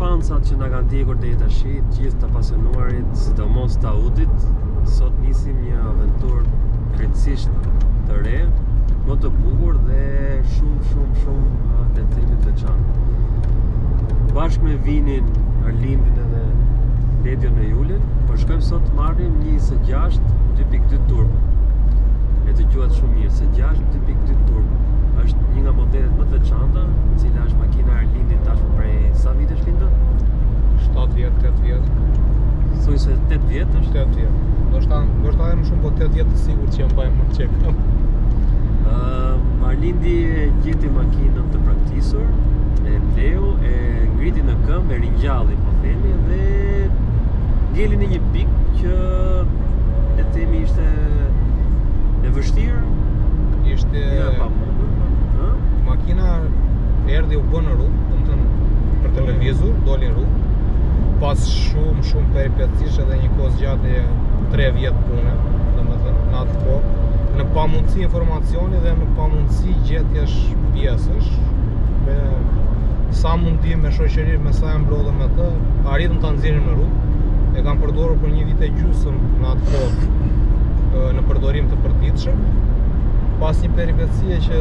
fansat që na kanë ndjekur deri tash, gjithë të apasionuarit, sidomos të Audit, sot nisim një aventurë krejtësisht të re, më të bukur dhe shumë le të themi të veçantë. Bashkë me Vinin, Arlindin edhe Ledion e Julin, po shkojmë sot të marrim një S6 2.2 turbo. E të quhet shumë mirë, S6 2.2 turbo. Është një nga modelet më të veçanta, e cila është makina e Arlindit tashmë prej sa vitesh lindë? 7 vjet, 8 vjet. Thuaj se 8 vjet është? 8 vjet. Do shta më shumë, po 8 vjet të sigurt që jam bëjmë më të qek. Arlindi gjeti makinën të praktisur, e mleu, e ngriti në këmbë, e ringjalli po themi, dhe ngeli në një pikë që le të themi ishte e vështirë, Ishte pamundur. makina erdhi u bë në rrugë, domethënë për televizor, doli në rrugë. Pas shumë peripecish edhe një kohë zgjatë 3 vjet pune, domethënë në atë kohë, në pamundësi informacioni dhe në pamundësi gjetjesh pjesësh, me sa mundi me shoqëri, me sa e mblodhëm me të, arritëm ta nxjerrim në rrugë. E kam përdorur për një vit e gjysmë në atë kohë në përdorim të përditshëm. Pas një peripecie që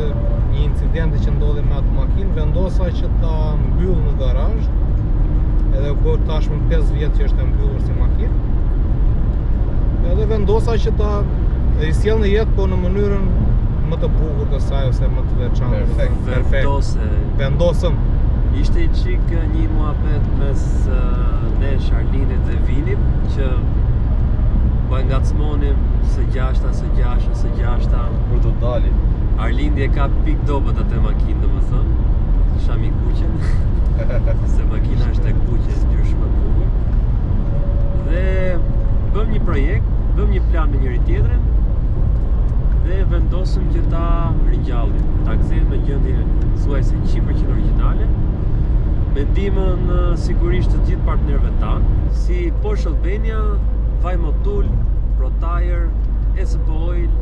një incidenti që ndodhi me atë makinë, vendosa që ta mbyll në garazh, edhe u bë tashmë 5 vjet që është e mbyllur si makinë. Edhe vendosa që ta risjell në jetë, po në mënyrën më të bukur të saj ose më të veçantë. Perfekt. Vendosëm. Ishte i qik një muhabet mes nesh, Arlindit dhe Vinit, që po e ngacmonim S6, për të dali. Arlindi e ka pik dobët atë makinë, domethënë, shami kuqen, se makina është e kuqe, gjysh më bukur. Dhe bëm një projekt, bëm një plan me njëri tjetrin dhe vendosëm që ta ringjallim, ta kthejmë në gjendje thuajse 100% origjinale, me ndihmën sigurisht të gjithë partnerëve tanë, si Porsche Albania, Vaj Motul, ProTire, ESP Oil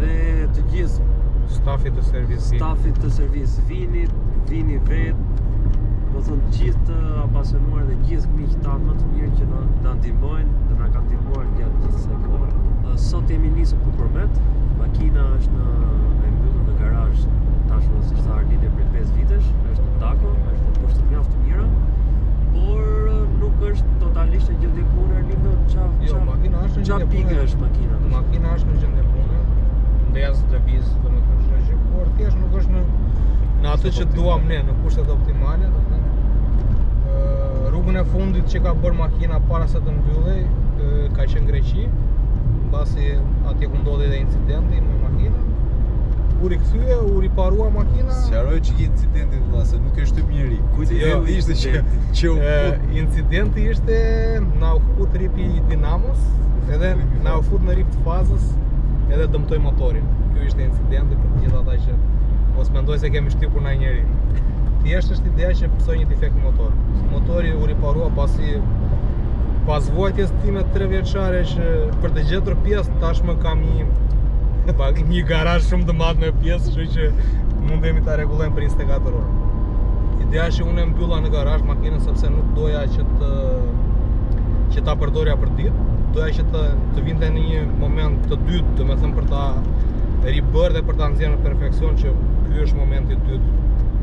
dhe të gjithë Stafit të servis Vinit, Vini vet, do thonë gjithë të apasionuar dhe gjithë miqtë tanë më të mirë që na ndihmojnë dhe na kanë ndihmuar gjatë gjithë kësaj kohe. Sot jemi nisur për Përmet, makina është e mbyllur në garazh tashmë, siç tha Arlindi, për 5 vitesh, është në tako, është në kushte mjaft të mira, por nuk është totalisht në gjendje pune. Arlindo, makina është në gjendje pune. Është makina? Makina është në gjendje pune, ndez lëviz, domethënë që por thjesht nuk është në atë që duam ne, në kushtet optimale, domethënë. Rrugën e fundit që ka bërë makina para se të mbyllej ka qenë Greqi, mbasi atje ku ndodhi dhe incidenti me makinën. U rikthye, u riparua makina. Sqaroj ç'ka incidentin vëlla, se nuk e shtyp njëri. Kujt ishte që u fut? Incidenti ishte na u fut ripi i dinamos, edhe na u fut në rip të fazës, edhe dëmtoi motorin. Ky ishte incidenti për të gjithë ata që mos mendoj se kemi shtypur na njëri. Thjesht është ideja që pësoi një defekt motor. Motori u riparua pas vojtjes time 3 vjeçare që për të gjetur pjesë tashmë kam një garazh shumë të madh me pjesë, kështu që mundemi ta rregullojmë për 24 orë. Ideja që unë e mbylla në garazh makinën sepse nuk doja që ta përdorja për ditë, doja që të vinte në një moment të dytë, domethënë për ta ribërë dhe për ta nxjerrë në perfeksion, që ky është momenti i dytë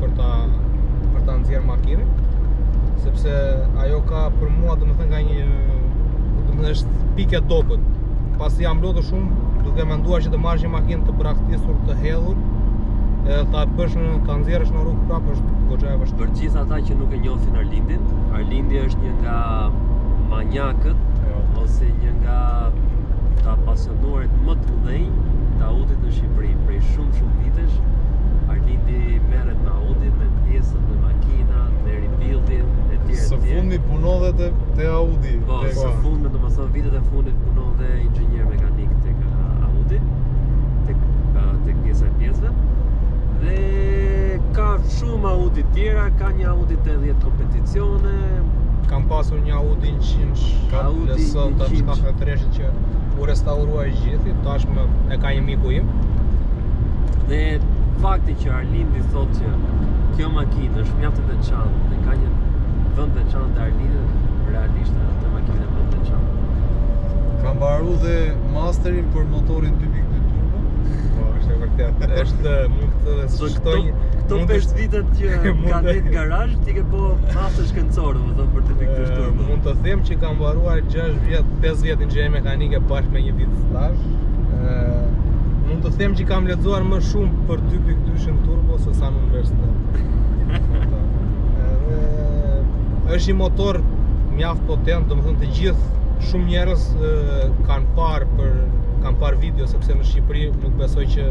për ta nxjerrë makinën, sepse ajo ka për mua domethënë ka domethënë është pikë dobët. Pasi jam mblodhur shumë, duke menduar që të marrësh një makinë të braktisur, të hedhur, edhe ta nxjerrësh në rrugë prapë është goxha e vështirë. Për gjithë ata që nuk e njohin Arlindin, Arlindi është një nga manjakët ose një nga të apasionuarit më të mëdhenj të Audit në Shqipëri. Prej shumë vitesh Arlindi merret me Audit, me pjesën, me makinat, me rebuildin e tjerë. Së fundi punove te Audi. Po, së fundi, domethënë vitet e fundit punon dhe inxhinier mekanik tek Audi, tek pjesa e pjesëve. Dhe ka shumë Audi tjera, ka një Audi 80 kompeticione. Kam pasur një Audi 100, Audi 100 që u restaurua i gjithi, tashmë e ka një miku im. Dhe fakti që Arlindi thotë që kjo makinë është mjaft e veçantë dhe ka një vend veçantë Arlinit, realisht atë makinë vend veçantë. Kam mbaru dhe masterin për motorin 2.2 turbo. Po, është e vërtet. Është mund të shkoj Këto 5 vitet që ka net garazh, ti ke po master shkencor, domethënë për të pikë turbo. Mund të them që kam mbaruar 6 vjet, 5 vjet inxhinier mekanike bashkë me 1 vit stazh. Mund të them që kam lexuar më shumë për 2.2 turbo se sa në universitet. Është një motor mjaft potent, domethënë të gjithë shumë njerëz kanë parë video, sepse në Shqipëri nuk besoj që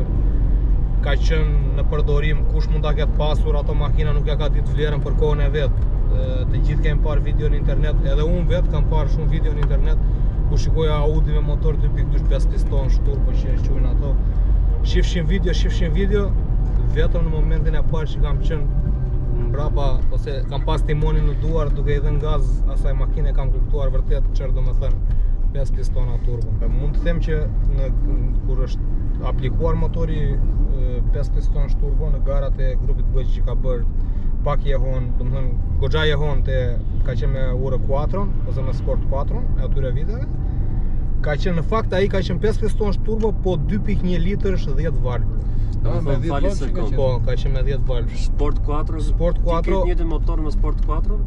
ka qenë në përdorim, kush mund ta ketë pasur ato makina nuk ja ka ditë vlerën për kohën e vet. Të gjithë kemi parë video në internet, edhe unë vet kam parë shumë video në internet ku shikoja Audi me motor 2.2 5 piston turbo që quajnë ato. Shifshin video, vetëm në momentin e parë që kam qenë mbrapa ose kam pas timonin në duar duke i dhënë gaz asaj makine, kam kuptuar vërtet çfarë do të thënë 5 pistona turbo. Mund të them që kur është aplikuar motori 5 piston turbo në garat e grupit Bëqi që ka bërë pak jehon, domethënë goxha jehon ka qenë me Ure 4 ose me Sport 4 e atyre viteve. Ka qenë në fakt ai ka qenë 5 piston turbo, po 2.1 litrësh 10 valvë. Me 10 valvë. Po, ka qenë me 10 valvë. Sport 4. Sport 4. Ti ke njëjtin motor me Sport 4?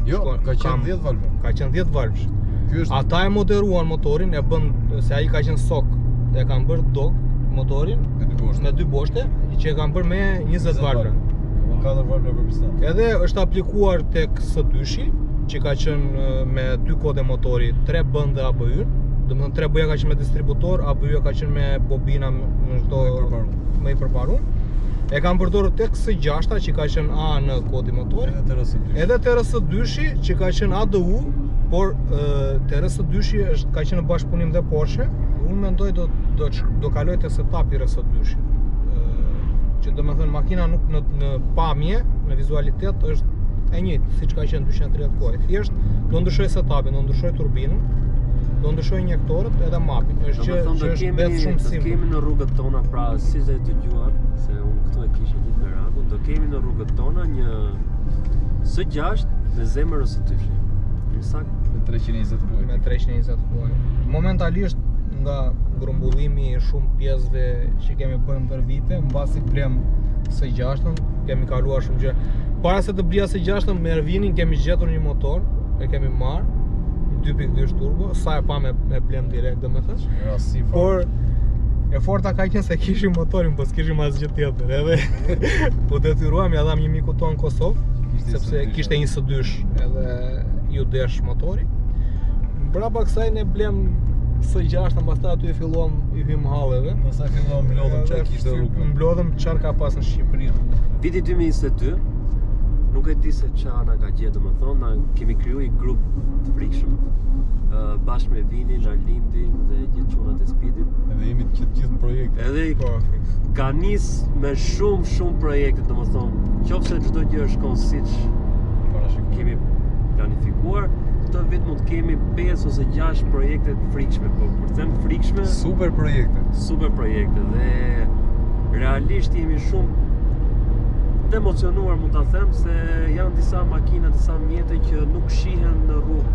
Jo, ka qenë 10 valvë. Ka qenë 10 valvësh. Ky është Ata e moderuan motorin, e bën se ai ka qenë sok. E kanë bërë dog motorin me 2 boshte, që e kanë bërë me 20 valvë. Me 4 valvë për piston. Edhe është aplikuar tek S2-shi, që ka qenë me 2 kode motori, 3 bëndë ABY. Domethënë 3 bëja ka qenë me distributor, ABY ka qenë me bobina në çdo më i përparuar. E kanë përdorur tek S6-ta që ka qenë A në kodi motori. Edhe TRS2-shi që ka qenë ADU, por TRS2-shi ka qenë në bashkëpunim dhe Porsche. Unë mendoj do kaloj te setupi RS2-shi. Që domethënë makina nuk në pamje, në vizualitet është e njëjtë siç ka qenë 230 kohë. Thjesht do ndryshoj setupin, do ndryshoj turbinën, do ndryshoj injektorët edhe mapin. Është që është vetë shumë simpël. Kemi në rrugët tona, pra si e dëgjuar, se unë këtu e kisha ditë me radhën, do kemi në rrugët tona një S6 me zemër RS2-shi. Në sakt me 320 kuaj. Me 320 kuaj. Momentalisht nga grumbullimi i shumë pjesëve që kemi bërë ndër vite, mbasi blem S6-ën, kemi kaluar shumë gjëra. Para se të blija S6-ën me Ervinin kemi gjetur një motor, e kemi marrë 2.2 turbo, sa e pa me blem direkt domethënë. Por e forta ka qenë se kishim motorin, po s'kishim asgjë tjetër. Edhe u detyruam, ja dham një miku ton në Kosovë, sepse kishte një S2-sh, edhe ju desh motori. Brapa kësaj ne blem S6-ën, pastaj aty e filluam i hym halleve. Pastaj filluam mblodhëm çfarë kishte rrugën. Mblodhëm çfarë ka pas në Shqipëri. Viti 2022, nuk e di se çfarë na ka gjetur, domethënë na kemi kriju një grup të frikshëm bashkë me Vinin, Arlindin dhe gjithë çunat e Speedit. Edhe jemi të gjithë në projekte. Edhe ka nis me shumë projekte, domethënë, qofse çdo gjë shkon siç kemi planifikuar, këtë vit mund të kemi 5 ose 6 projekte të frikshme, po kur them frikshme, super projekte dhe realisht jemi shumë të emocionuar, mund ta them, se janë disa makina, disa mjete që nuk shihen në rrugë.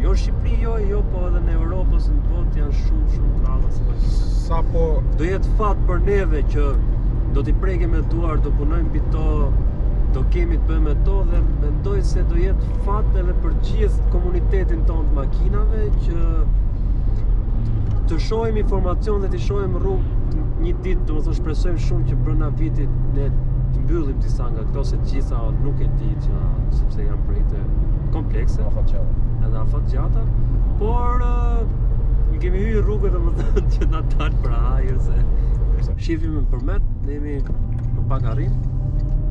Jo në Shqipëri, jo, po edhe në Europë ose në botë janë shumë të rralla si makina. Sapo do jetë fat për neve që do t'i prekim me duar, do punojmë mbi to, do kemi të bëjmë me to, dhe mendoj se do jetë fat edhe për gjithë komunitetin tonë të makinave që të shohim informacion dhe të shohim rrugë një ditë, domethënë shpresojmë shumë që brenda vitit ne të mbyllim disa nga këto, se gjitha nuk e di që sepse janë projekte komplekse, edhe afatgjata, por kemi hyrë rrugët domethënë që na dalë për hajër, se shifim në përmet, ne jemi në pak arrim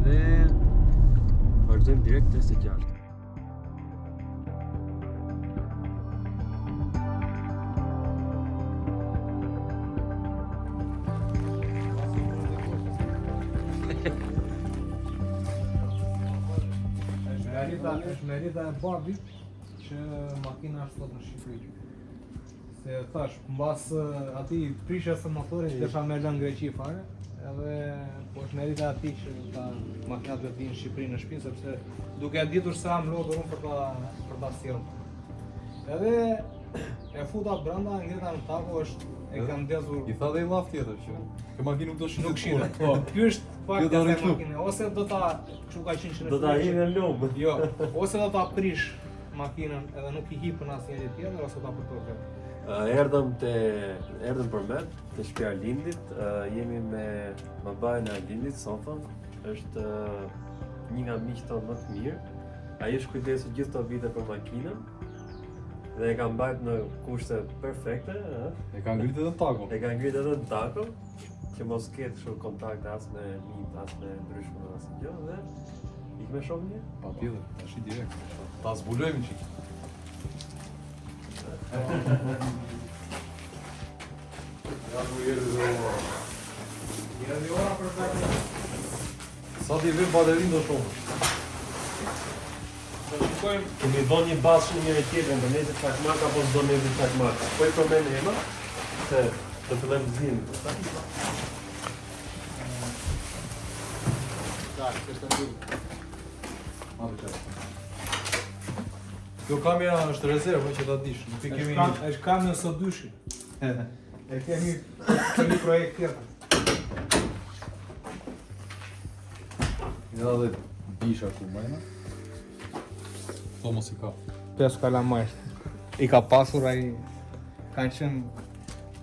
dhe vazhdojmë direkt te S6. Merita e babit që makina është sot në Shqipëri. Se thash, mbas atij prishjes së motorit desha me lënë Greqi fare, edhe po është merita ati që ta makinat të vinë në Shqipëri në shtëpi, sepse duke ditur se am lodhur unë për ta sjellë. Edhe e futa brenda, ngrita në tako, është e kam ndezur. I tha dhe i llaf tjetër që kjo makinë nuk do shitet. Nuk shitet. Po, ky është fakti do e riklu. makinës. Ose do ta kështu ka qenë që në Do ta hinë në lumë. Jo, ose do ta prish makinën edhe nuk i hipën asnjëri tjetër ose ta përtor vetë. Erdhëm për me, të shtëpia Arlindit, jemi me babain e Arlindit, Sofën, është një nga miqtë tonë më të mirë. Ai është kujdesur gjithë këto vite për makinën dhe e ka mbajtur në kushte perfekte, E ka ngritë edhe në tako. e ka ngritur edhe në tako, që mos ketë kështu kontakt as me mijt, as me ndryshme, as gjë dhe ik me shoh një. Patjetër, tash i direkt. Ta zbulojmë çik. Ja ku jeri do. Jeri ora për faktin. Sa ti vjen baterin do shohësh. Do shikojmë Kemi bën një bazë shumë njëri tjetrin, do nesër çakmak apo s'do nesër çakmak. Po i përmend Ema se do të lëmë zinë. është ndër. Kjo kamera është rezervë që ta dish, nuk i kemi një. Është kamion së dyshi. E kemi projekt tjetër. Ja dhe bisha ku majna. Po mos i ka. 5 kalamaj. I ka pasur ai kanë qenë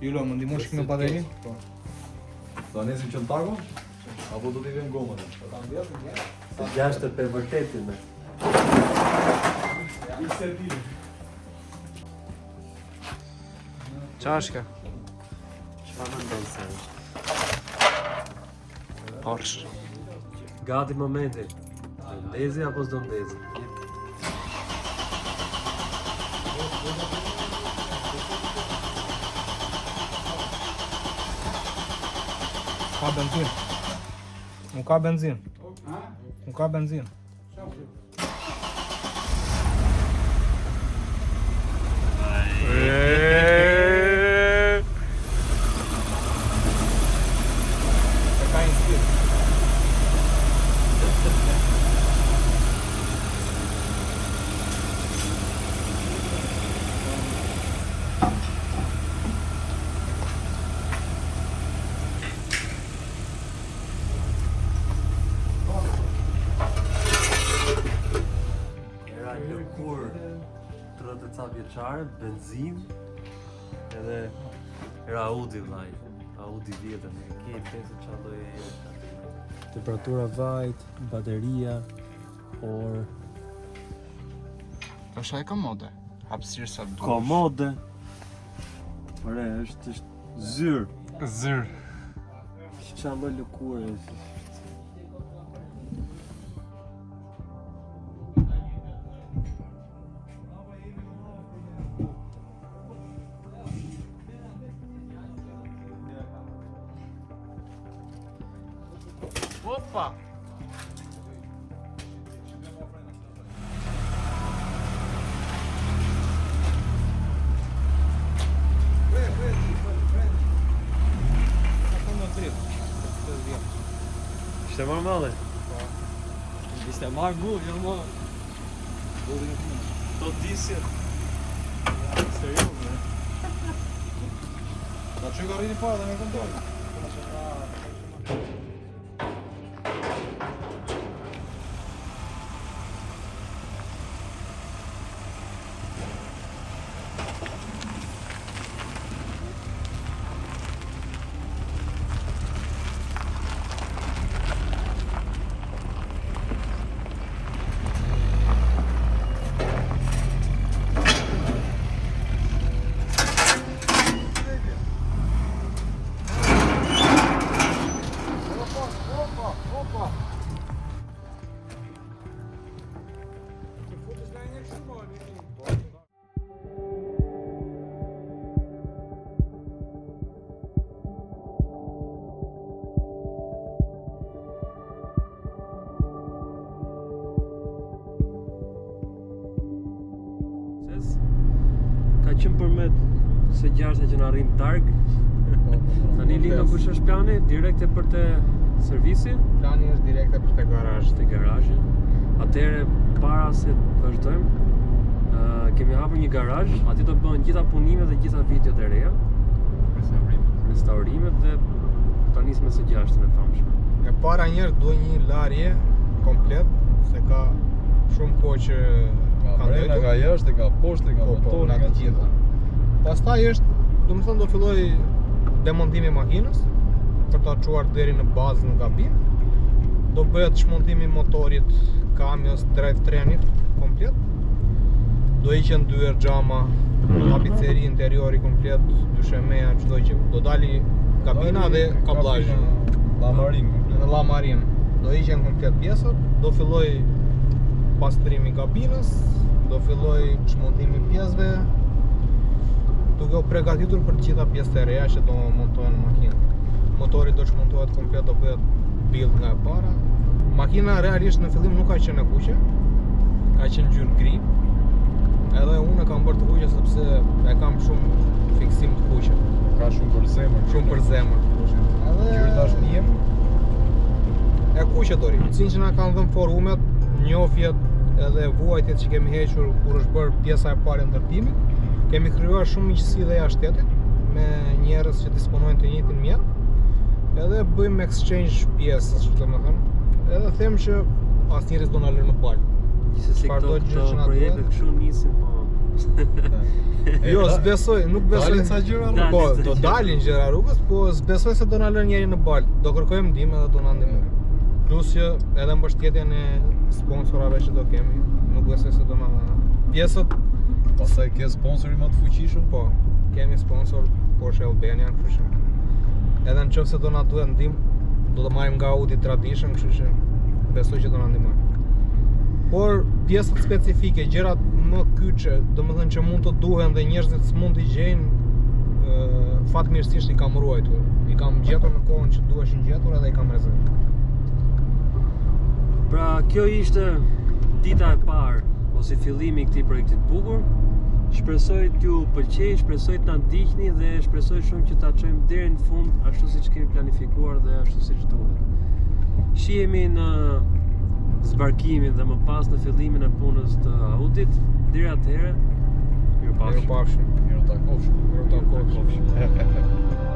Julo, më ndihmosh me baterinë? Po. Do nesim që në tako? Apo do t'i vjen gomën? Se gjashtë për vërtetin me. Çashka. Çfarë mendon se është? Porsche. Gati momenti. Ndezi apo s'do ndezi? Ka benzin. Nuk ka benzin. Nuk ka benzin. E ka inspir. Era lëkur 30 ca vjeçare, benzin edhe era Audi vllai. Audi vjetër, me ke 50 ça lloje herë. Temperatura vajt, bateria, por Është e komode. Hapësirë sa duhet. komode. Ore, është zyrë. Zër. Qa më lëkurë është. Opa! Ishte marrë madhe? Ishte marrë bull, jo më. Do disje. Serios, ne? Na që ka rrini para dhe me kontrol. Ka qenë përmet se gjashta që na rrim targ, Tani Lino kush është plani? Direkte për te servisi, Plani është direkte për te garazhi. te garazhi. Atëherë para se të vazhdojmë, kemi hapur një garazh, aty do bëhen gjitha punimet dhe gjitha videot e reja, restaurimet dhe ta nis me së gjashtën e famshme. E para njërë duhet një larje komplet, se ka shumë kohë që Nga ka brenda, ndetur. nga jashtë, nga poshtë, nga Po, motori, nga të gjitha. Pastaj është, do të filloj demontimi i makinës për ta çuar deri në bazë në kabinë. Do bëhet shmontimi i motorit, kamios, drivetrainit komplet. Do hiqen dyer xhama, tapiceri interiori komplet, dyshemeja, çdo gjë. Do dali kabina dhe kablazhi. Lamarin komplet. Në llamarin. Do hiqen komplet pjesët, do filloj pastrimi i kabinës, do filloj çmontimi i pjesëve, duke u përgatitur për të gjitha pjesët e reja që do montohen në makinë. Motori do çmontohet komplet, do bëhet build nga e para. Makina realisht në fillim nuk ka qenë e kuqe, ka qenë ngjyrë gri. Edhe unë e kam bërë të kuqe sepse e kam shumë fiksim të kuqe, Ka shumë për zemër. shumë për zemër. Gjyrë tash njem. E kuqe dori. Cilin që na kanë dhënë forumet, njofjet edhe vuajtjet që kemi hequr kur është bërë pjesa e parë e ndërtimit, kemi krijuar shumë miqësi dhe jashtë shtetit me njerëz që disponojnë të njëjtin mjet. Edhe bëjmë exchange pjesësh, domethënë. Edhe them që asnjëri s'do na lënë në balë. Gjithsesi Çfarëdo gjë që këto na projekte duhet. kështu nisin, po. Jo, s'besoj, nuk besoj. Dalin ca gjëra rrugës. Po, do dalin gjëra rrugës, po s'besoj se do na lënë njëri në balë. Do kërkojmë ndihmë edhe do na ndihmojnë. Plus që edhe mbështetjen e sponsorave që do kemi, nuk besoj se do na pjesët. Pastaj ke sponsori më të fuqishëm. Po, kemi sponsor Porsche Albania, kështu që edhe nëse do na duhet ndihmë, do të marrim nga Audi Tradition, kështu që besoj që do na ndihmojnë. Por pjesët specifike, gjërat më kyçe, domethënë që mund të duhen dhe njerëzit s'mund t'i gjejnë, fatmirësisht i kam ruajtur. I kam gjetur në kohën që duheshin gjetur edhe i kam rezervuar. Pra, kjo ishte dita e parë ose fillimi i këtij projekti të bukur. Shpresoj t'ju pëlqej, shpresoj të na ndiqni dhe shpresoj shumë që ta çojmë deri në fund ashtu siç kemi planifikuar dhe ashtu siç duhet. Shihemi në zbarkimin dhe më pas në fillimin e punës të Audit. Deri atëherë, mirupafshim. Mirupafshim. Mirë takofshim. Mirupafshim.